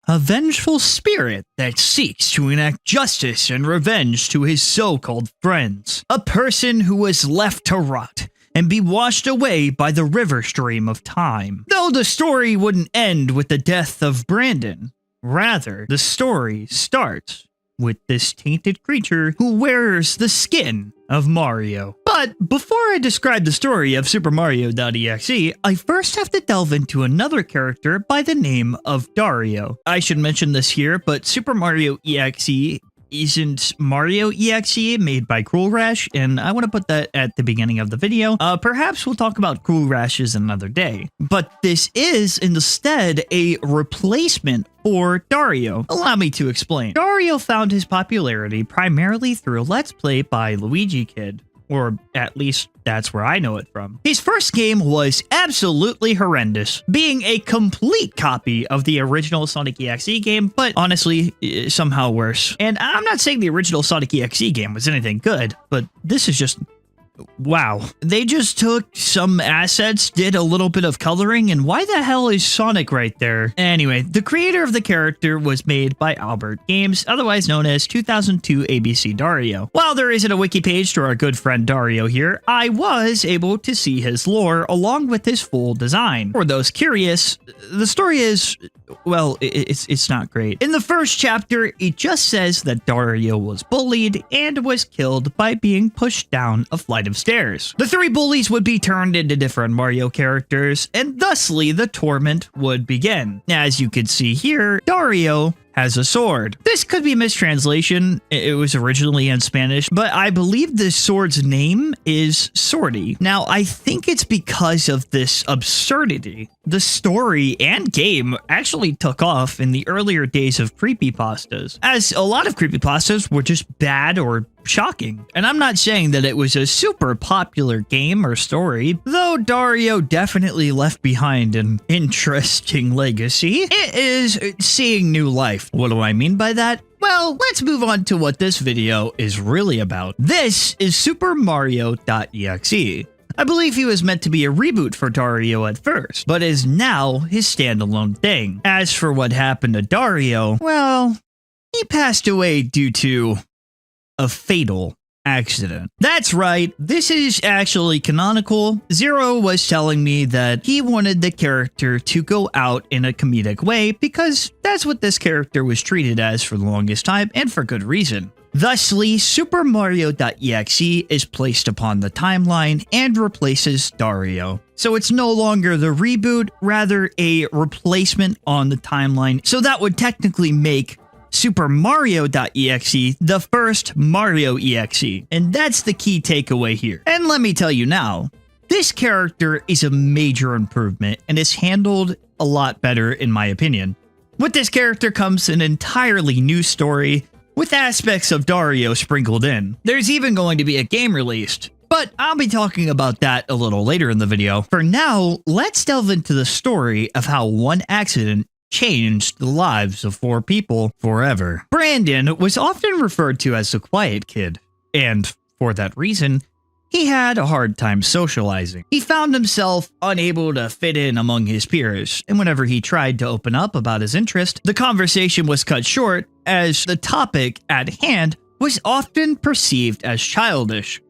a vengeful spirit that seeks to enact justice and revenge to his so-called friends. A person who was left to rot and be washed away by the river stream of time. Though the story wouldn't end with the death of Brandon. Rather, the story starts with this tainted creature who wears the skin of Mario. But before I describe the story of SuperMario.exe, I first have to delve into another character by the name of Dario. I should mention this here, but SuperMario.exe isn't Mario.exe made by Cruel Rash, and I want to put that at the beginning of the video. Perhaps we'll talk about Cruel Rashes another day. But this is instead a replacement for Dario. Allow me to explain. Dario found his popularity primarily through a Let's Play by Luigi Kid. Or at least that's where I know it from. His first game was absolutely horrendous, being a complete copy of the original Sonic EXE game, but honestly, somehow worse. And I'm not saying the original Sonic EXE game was anything good, but this is just... wow. They just took some assets, did a little bit of coloring, and why the hell is Sonic right there? Anyway, the creator of the character was made by Albert Games, otherwise known as 2002 ABC Dario. While there isn't a wiki page to our good friend Dario here, I was able to see his lore along with his full design. For those curious, the story is... well, it's not great. In the first chapter, it just says that Dario was bullied and was killed by being pushed down a flight of stairs. The three bullies would be turned into different Mario characters, and thusly the torment would begin. As you can see here, Dario has a sword. This could be a mistranslation. It was originally in Spanish, but I believe this sword's name is Swordy. Now, I think it's because of this absurdity. The story and game actually took off in the earlier days of creepypastas, as a lot of creepypastas were just bad or shocking. And I'm not saying that it was a super popular game or story, though Dario definitely left behind an interesting legacy. It is seeing new life. What do I mean by that? Well, let's move on to what this video is really about. This is SuperMario.exe. I believe he was meant to be a reboot for Dario at first, but is now his standalone thing. As for what happened to Dario, well, he passed away due to a fatal accident. That's right, this is actually canonical. Zero was telling me that he wanted the character to go out in a comedic way because that's what this character was treated as for the longest time, and for good reason. Thusly, SuperMario.exe is placed upon the timeline and replaces Dario. So it's no longer the reboot, rather a replacement on the timeline. So that would technically make SuperMario.exe the first Mario.exe. And that's the key takeaway here. And let me tell you now, this character is a major improvement and is handled a lot better in my opinion. With this character comes an entirely new story, with aspects of Dario sprinkled in. There's even going to be a game released, but I'll be talking about that a little later in the video. For now, let's delve into the story of how one accident changed the lives of 4 people forever. Brandon was often referred to as the quiet kid, and for that reason, he had a hard time socializing. He found himself unable to fit in among his peers, and whenever he tried to open up about his interest, the conversation was cut short as the topic at hand was often perceived as childish.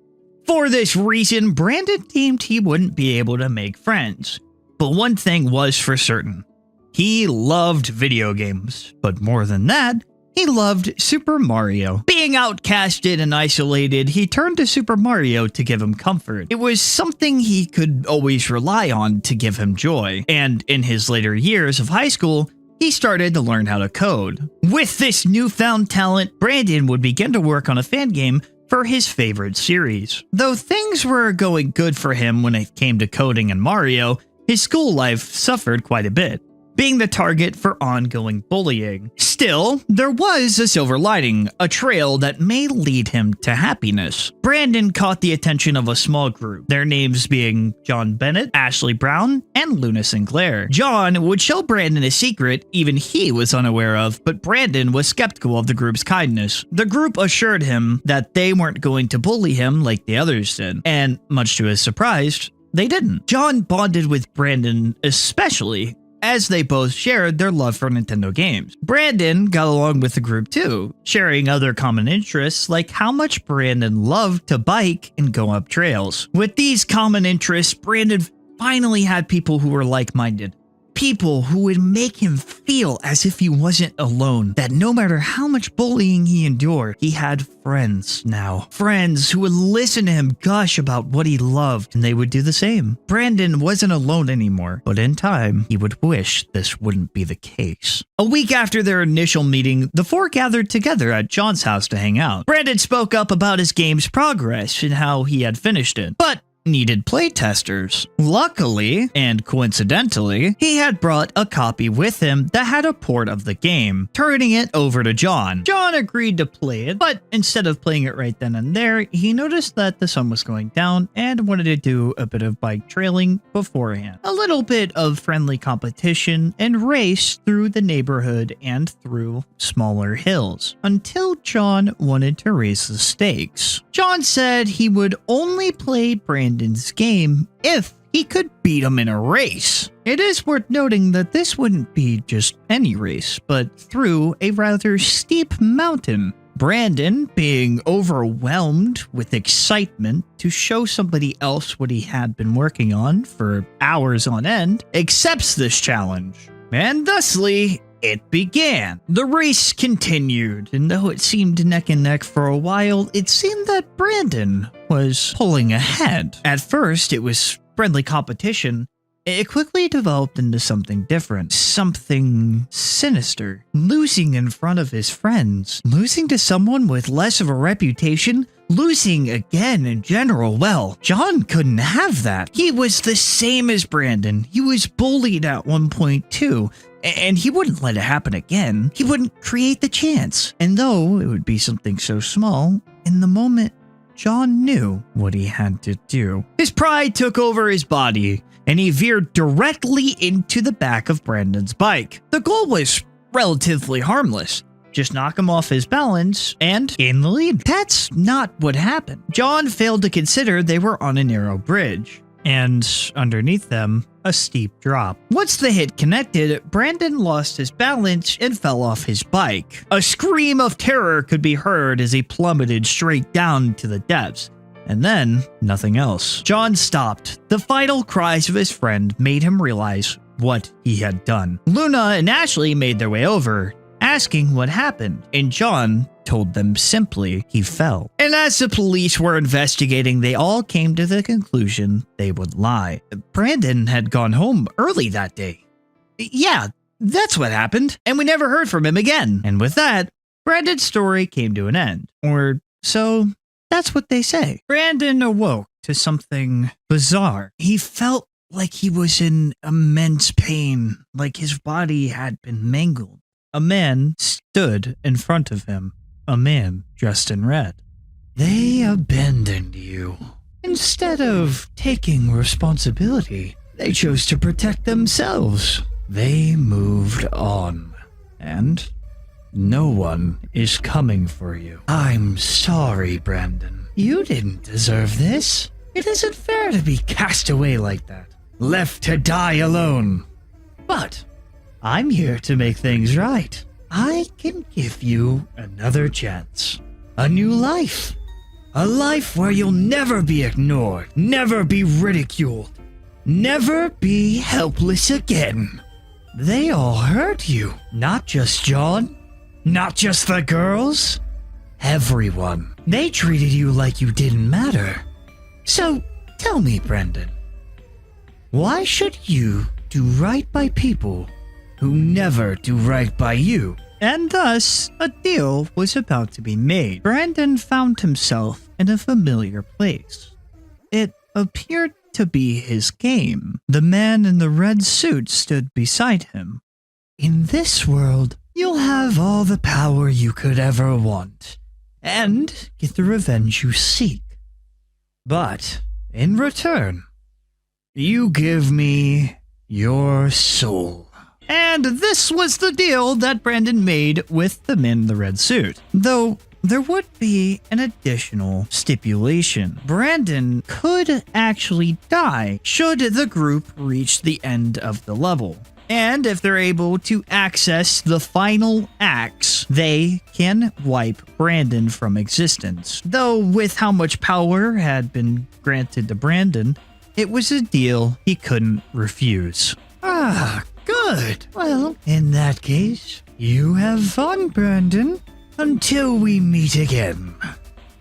For this reason, Brandon deemed he wouldn't be able to make friends. But one thing was for certain. He loved video games, but more than that, he loved Super Mario. Being outcasted and isolated, he turned to Super Mario to give him comfort. It was something he could always rely on to give him joy. And in his later years of high school, he started to learn how to code. With this newfound talent, Brandon would begin to work on a fan game for his favorite series. Though things were going good for him when it came to coding and Mario, his school life suffered quite a bit, being the target for ongoing bullying. Still, there was a silver lining, a trail that may lead him to happiness. Brandon caught the attention of a small group, their names being John Bennett, Ashley Brown, and Luna Sinclair. John would show Brandon a secret even he was unaware of, but Brandon was skeptical of the group's kindness. The group assured him that they weren't going to bully him like the others did, and much to his surprise, they didn't. John bonded with Brandon especially as they both shared their love for Nintendo games. Brandon got along with the group too, sharing other common interests like how much Brandon loved to bike and go up trails. With these common interests, Brandon finally had people who were like-minded. People who would make him feel as if he wasn't alone, that no matter how much bullying he endured, he had friends now. Friends who would listen to him gush about what he loved, and they would do the same. Brandon wasn't alone anymore, but in time, he would wish this wouldn't be the case. A week after their initial meeting, the four gathered together at John's house to hang out. Brandon spoke up about his game's progress and how he had finished it, but needed playtesters. Luckily, and coincidentally, he had brought a copy with him that had a port of the game, turning it over to John. John agreed to play it, but instead of playing it right then and there, he noticed that the sun was going down and wanted to do a bit of bike trailing beforehand. A little bit of friendly competition and race through the neighborhood and through smaller hills, until John wanted to raise the stakes. John said he would only play Brandon's game if he could beat him in a race. It is worth noting that this wouldn't be just any race, but through a rather steep mountain. Brandon, being overwhelmed with excitement to show somebody else what he had been working on for hours on end, accepts this challenge. And thusly, it began. The race continued, and though it seemed neck and neck for a while, it seemed that Brandon was pulling ahead. At first, it was friendly competition. It quickly developed into something different, something sinister. Losing in front of his friends, losing to someone with less of a reputation, losing again in general. Well, John couldn't have that. He was the same as Brandon. He was bullied at one point too. And he wouldn't let it happen again. He wouldn't create the chance. And though it would be something so small, in the moment, John knew what he had to do. His pride took over his body, and he veered directly into the back of Brandon's bike. The goal was relatively harmless. Just knock him off his balance and gain the lead. That's not what happened. John failed to consider they were on a narrow bridge, and underneath them, a steep drop. Once the hit connected, Brandon lost his balance and fell off his bike. A scream of terror could be heard as he plummeted straight down to the depths. And then, nothing else. John stopped. The final cries of his friend made him realize what he had done. Luna and Ashley made their way over, asking what happened, and John told them simply he fell. And as the police were investigating, they all came to the conclusion they would lie. Brandon had gone home early that day. Yeah, that's what happened, and we never heard from him again. And with that, Brandon's story came to an end. Or so that's what they say. Brandon awoke to something bizarre. He felt like he was in immense pain, like his body had been mangled. A man stood in front of him, a man dressed in red. They abandoned you. Instead of taking responsibility, they chose to protect themselves. They moved on. And no one is coming for you. I'm sorry, Brandon. You didn't deserve this. It isn't fair to be cast away like that, left to die alone. But I'm here to make things right. I can give you another chance. A new life. A life where you'll never be ignored, never be ridiculed, never be helpless again. They all hurt you. Not just John. Not just the girls. Everyone. They treated you like you didn't matter. So tell me, Brendan, why should you do right by people who never do right by you? And thus, a deal was about to be made. Brandon found himself in a familiar place. It appeared to be his game. The man in the red suit stood beside him. In this world, you'll have all the power you could ever want, and get the revenge you seek. But, in return, you give me your soul. And this was the deal that Brandon made with the man in the red suit. Though there would be an additional stipulation. Brandon could actually die should the group reach the end of the level. And if they're able to access the final axe, they can wipe Brandon from existence. Though with how much power had been granted to Brandon, it was a deal he couldn't refuse. Ah, good. Well, in that case, you have fun, Brandon, until we meet again.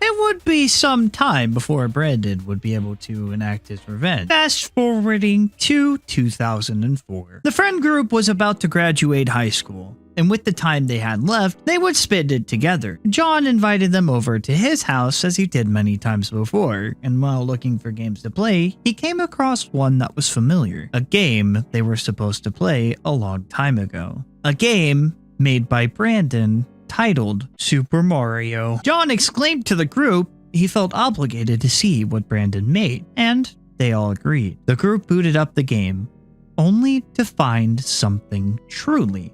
It would be some time before Brandon would be able to enact his revenge. Fast forwarding to 2004. The friend group was about to graduate high school, and with the time they had left, they would spend it together. John invited them over to his house as he did many times before, and while looking for games to play, he came across one that was familiar. A game they were supposed to play a long time ago. A game made by Brandon titled Super Mario. John exclaimed to the group he felt obligated to see what Brandon made, and they all agreed. The group booted up the game, only to find something truly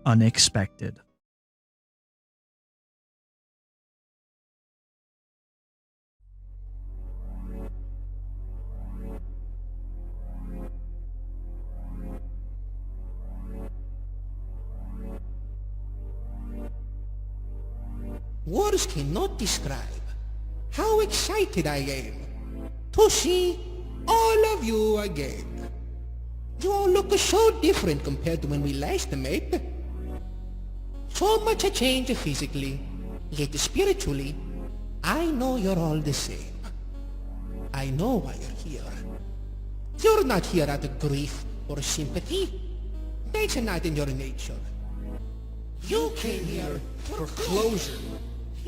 unexpected. Words cannot describe how excited I am to see all of you again. You all look so different compared to when we last met. So much a change physically, yet spiritually, I know you're all the same. I know why you're here. You're not here out of grief or sympathy. That's not in your nature. You came here for closure.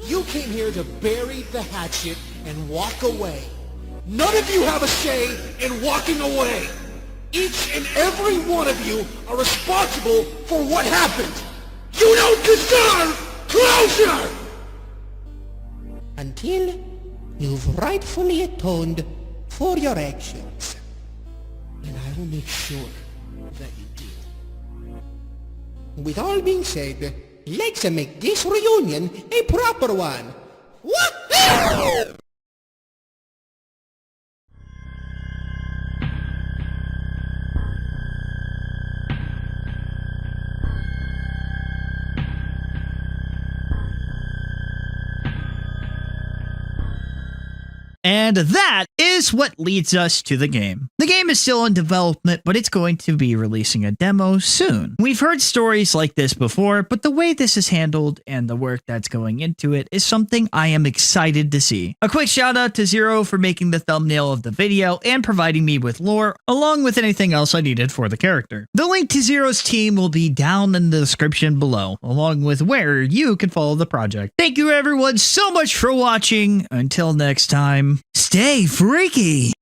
You came here to bury the hatchet and walk away. None of you have a say in walking away. Each and every one of you are responsible for what happened. You don't deserve closure! Until you've rightfully atoned for your actions. And I will make sure that you do. With all being said, let's make this reunion a proper one. Woohoo! And that is what leads us to the game. The game is still in development, but it's going to be releasing a demo soon. We've heard stories like this before, but the way this is handled and the work that's going into it is something I am excited to see. A quick shout out to Zero for making the thumbnail of the video and providing me with lore, along with anything else I needed for the character. The link to Zero's team will be down in the description below, along with where you can follow the project. Thank you everyone so much for watching. Until next time, stay freaky!